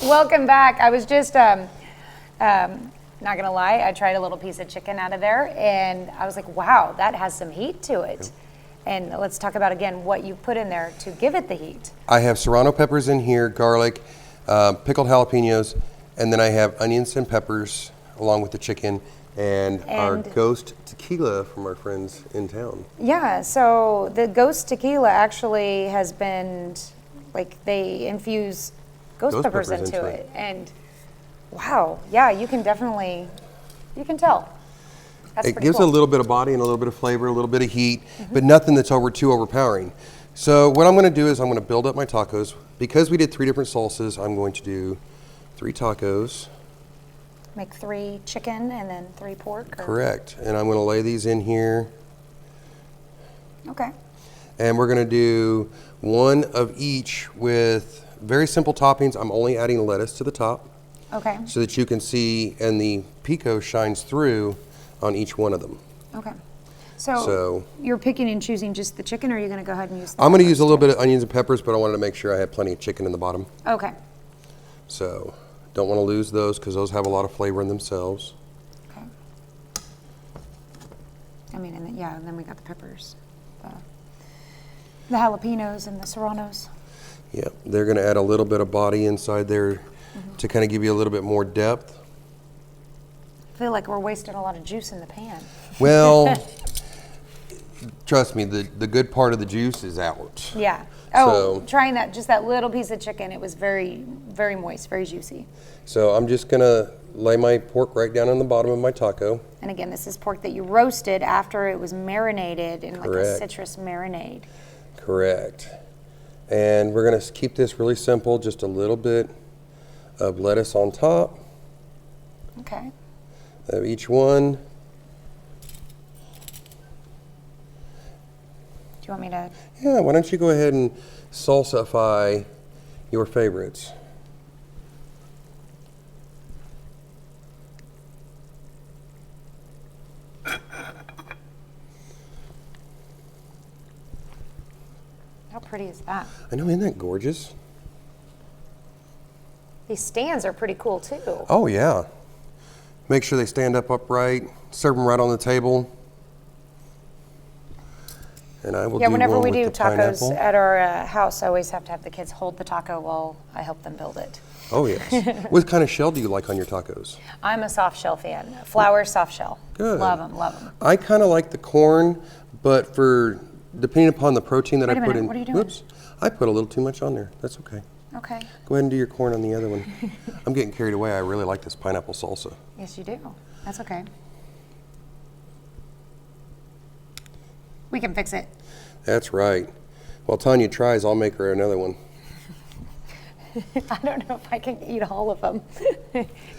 Welcome back. I was just, not gonna lie, I tried a little piece of chicken out of there and I was like, wow, that has some heat to it. And let's talk about again what you put in there to give it the heat. I have serrano peppers in here, garlic, pickled jalapenos, and then I have onions and peppers along with the chicken and our ghost tequila from our friends in town. Yeah, so the ghost tequila actually has been, like, they infuse ghost peppers into it. And wow, yeah, you can definitely, you can tell. That's it gives a little bit of body and a little bit of flavor, a little bit of heat, but nothing that's too overpowering. So what I'm going to do is I'm going to build up my tacos. Because we did 3 different salsas, I'm going to do 3 tacos. Make 3 chicken and then 3 pork? Or? Correct. And I'm going to lay these in here. Okay. And we're going to do 1 of each with very simple toppings. I'm only adding lettuce to the top. Okay. So that you can see, and the pico shines through on each one of them. Okay. So you're picking and choosing just the chicken, or are you going to go ahead and use the I'm going to use a little bit of onions and peppers, but I wanted to make sure I had plenty of chicken in the bottom. Okay. So don't want to lose those because those have a lot of flavor in themselves. Okay. I mean, and then we got the peppers, the jalapenos and the serranos. Yeah, they're going to add a little bit of body inside there to kind of give you a little bit more depth. I feel like we're wasting a lot of juice in the pan. Well, trust me, the good part of the juice is out. Yeah. Oh, so, trying that, just that little piece of chicken, it was very, very moist, very juicy. So I'm just going to lay my pork right down on the bottom of my taco. And again, this is pork that you roasted after it was marinated in like a citrus marinade. Correct. And we're going to keep this really simple, just a little bit of lettuce on top. Okay. Of each one. Do you want me to? Yeah, why don't you go ahead and salsify your favorites. How pretty is that? I know, isn't that gorgeous? These stands are pretty cool too. Oh yeah. Make sure they stand up upright. Serve them right on the table. And I will do whenever one we with do the tacos pineapple. at our house, I always have to have the kids hold the taco while I help them build it. Oh yes. What kind of shell do you like on your tacos? I'm a soft shell fan. Flour soft shell. Good. Love them, love them. I kind of like the corn, but depending upon the protein that I put in. What are you doing? Whoops. I put a little too much on there. That's okay. Okay. Go ahead and do your corn on the other one. I'm getting carried away. I really like this pineapple salsa. Yes, you do. That's okay. We can fix it. That's right. While Tanya tries, I'll make her another one. I don't know if I can eat all of them.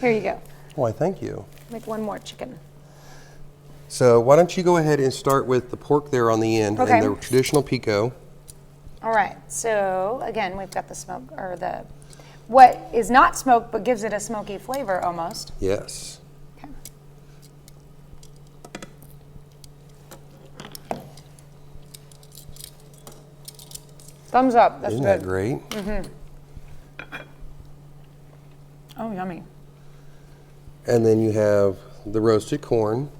Here you go. Why, thank you. Make one more chicken. So why don't you go ahead and start with the pork there on the end and the traditional pico. All right, so again, we've got the smoke, or what is not smoked but gives it a smoky flavor almost. Yes. Okay. Thumbs up, that's Isn't good. that great? Oh, yummy. And then you have the roasted corn.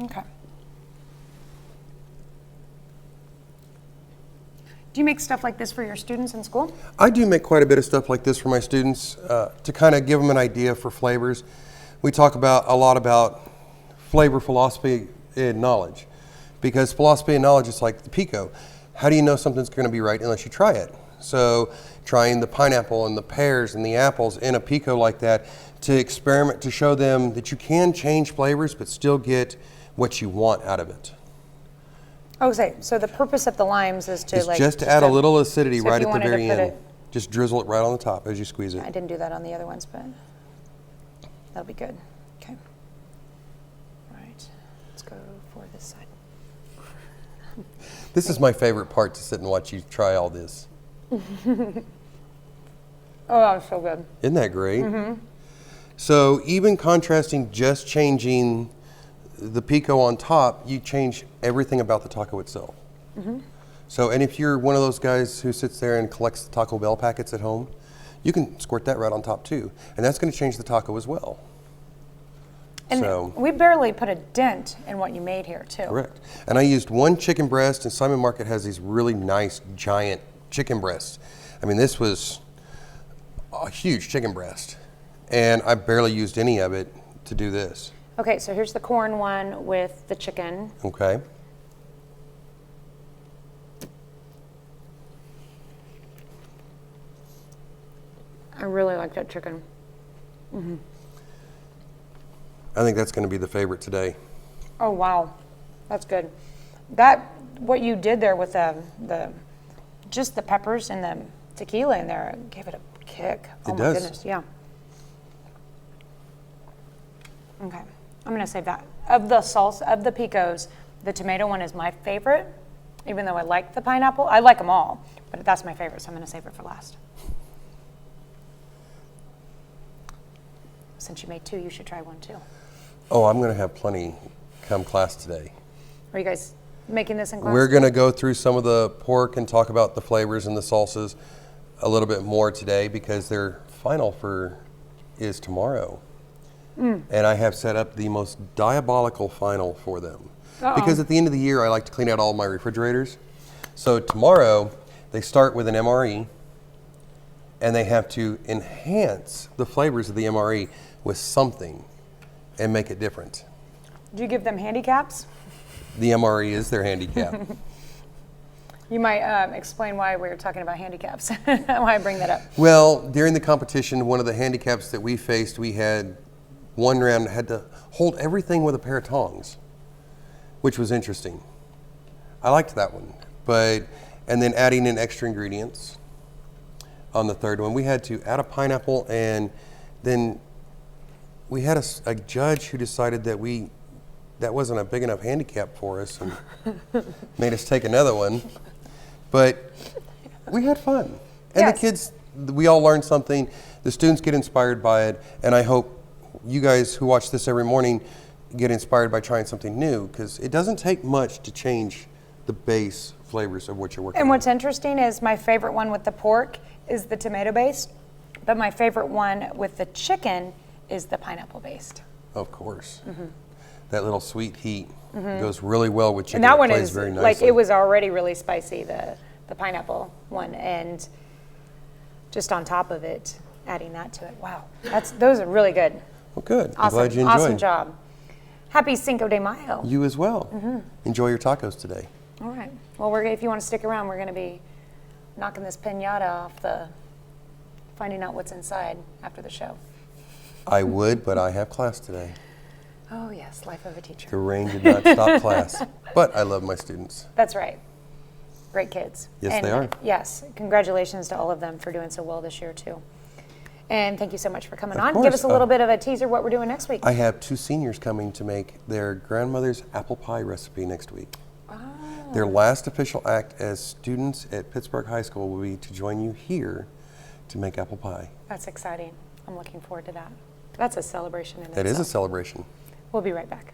Okay. Do you make stuff like this for your students in school? I do make quite a bit of stuff like this for my students to kind of give them an idea for flavors. We talk a lot about flavor, philosophy, and knowledge. Because philosophy and knowledge is like the pico. How do you know something's going to be right unless you try it? So trying the pineapple and the pears and the apples in a pico like that to experiment, to show them that you can change flavors but still get what you want out of it. Oh, so the purpose of the limes is to just to add a little acidity right at the very end. It, just drizzle it right on the top as you squeeze it. I didn't do that on the other ones, but that'll be good. Okay. All right. Let's go for this side. This is my favorite part, to sit and watch you try all this. Oh, that was so good. Isn't that great? Mm-hmm. So even contrasting, just changing the pico on top, you change everything about the taco itself. Mm-hmm. So, and if you're one of those guys who sits there and collects the Taco Bell packets at home, you can squirt that right on top too. And that's going to change the taco as well. And so, we barely put a dent in what you made here too. correct. And I used one chicken breast, and Simon Market has these really nice giant chicken breasts. I mean, this was a huge chicken breast, and I barely used any of it to do this. Okay, so here's the corn one with the chicken. Okay. I really like that chicken. I think that's going to be the favorite today. Oh wow, that's good. That what you did there with the just the peppers and the tequila in there gave it a kick. Oh It my does. goodness, yeah. Okay, I'm gonna save that. Of the salsa, of the picos, the tomato one is my favorite. Even though I like the pineapple, I like them all, but that's my favorite, so I'm gonna save it for last. Since you made two, you should try one too. Oh, I'm going to have plenty come class today. Are you guys making this in class? We're going to go through some of the pork and talk about the flavors and the salsas a little bit more today because their final is tomorrow. And I have set up the most diabolical final for them. Because at the end of the year, I like to clean out all my refrigerators. So tomorrow, they start with an MRE, and they have to enhance the flavors of the MRE with something and make it different. Do you give them handicaps? The MRE is their handicap. You might explain why we were talking about handicaps, why I bring that up. Well, during the competition, one of the handicaps that we faced, we had one round that had to hold everything with a pair of tongs, which was interesting. I liked that one. And then adding in extra ingredients on the third one. We had to add a pineapple, and then we had a judge who decided that wasn't a big enough handicap for us and made us take another one. But we had fun. And Yes. the kids, we all learned something. The students get inspired by it. And I hope you guys who watch this every morning get inspired by trying something new, because it doesn't take much to change the base flavors of what you're working And on. what's interesting is my favorite one with the pork is the tomato based, but my favorite one with the chicken is the pineapple based. Of course. That little sweet heat goes really well with chicken. And that It one plays is very like, nicely. it was already really spicy, the pineapple one, and just on top of it, adding that to it. Wow, those are really good. Well, good. I'm Awesome, glad you enjoyed. awesome job. Happy Cinco-de-Mayo. You as well. Enjoy your tacos today. All right. Well, if you want to stick around, we're going to be knocking this piñata off finding out what's inside after the show. I would, but I have class today. Oh yes, life of a teacher. The rain did not stop class, but I love my students. That's right. Great kids. Yes, And they are. Yes, congratulations to all of them for doing so well this year too. And thank you so much for coming Of on. course. Give us a little bit of a teaser what we're doing next week. I have 2 seniors coming to make their grandmother's apple pie recipe next week. Their last official act as students at Pittsburg-High School will be to join you here to make apple pie. That's exciting. I'm looking forward to that. That's a celebration in That is a itself. celebration. We'll be right back.